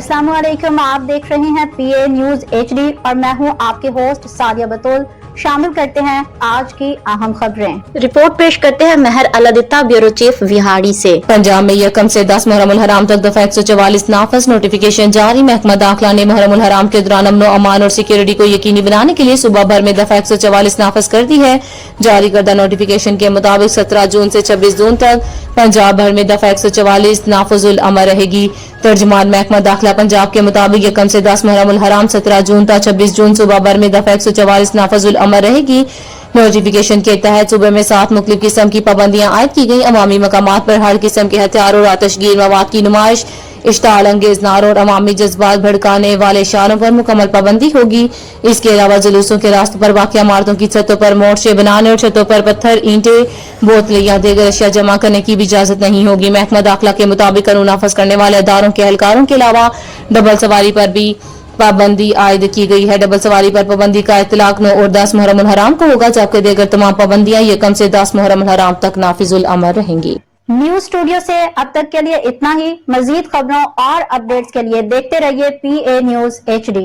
अस्सलाम वालेकुम, आप देख रहे हैं PA न्यूज HD और मैं हूं आपके होस्ट सादिया बतौल। शामिल करते हैं आज की अहम खबरें। रिपोर्ट पेश करते हैं महर अलादिता, ब्यूरो चीफ विहाड़ी से। पंजाब में यकम से 10 मुहर्रम उल हराम तक दफा 144 नाफज नोटिफिकेशन जारी। महकमा दाखिला ने मुहर्रम उल हराम के दौरान अमन अमान और सिक्योरिटी को यकीनी बनाने के लिए सुबह भर में दफा 144 नाफज कर दी है। जारी करदा नोटिफिकेशन के मुताबिक 17 जून से 26 जून तक पंजाब भर में दफा 144 नाफजुल अमर रहेगी। तर्जुमान महकमा दाखिला पंजाब के मुताबिक यकम से 10 मुहर्रम उल हराम 17 जून तक 26 जून सुबह भर में दफा 144 नाफजुल अमर रहेगी। नोटिफिकेशन के तहत सूबे में 7 मुख्तलिफ किस्म की पाबंदियां आयद की गई। अवामी मकामात पर हर किस्म के हथियार और आतशगीर मवाद की नुमाइश, इश्ताल अंगेज नारों और अवामी जज्बात भड़काने वाले इशारों पर मुकम्मल पाबंदी होगी। इसके अलावा जुलूसों के रास्तों पर वाक़िया इमारतों की छतों पर मोर्चे बनाने और छतों पर पत्थर, ईंटें, बोतलें या दीगर अशिया जमा करने की भी इजाजत नहीं होगी। महकमा दाखिला के मुताबिक कानून नाफज करने वाले अदारों के एहलकारों के अलावा डबल सवारी पर भी पाबंदी आयद की गई है। डबल सवारी पर पाबंदी का इतलाक 9 और 10 मुहर्रम उल हराम को होगा, जबकि दीगर तमाम पाबंदियां यकम से 10 मुहर्रम उल हराम तक नाफिजुल अमर रहेंगी। न्यूज स्टूडियो से अब तक के लिए इतना ही। मजीद खबरों और अपडेट्स के लिए देखते रहिए PA न्यूज HD।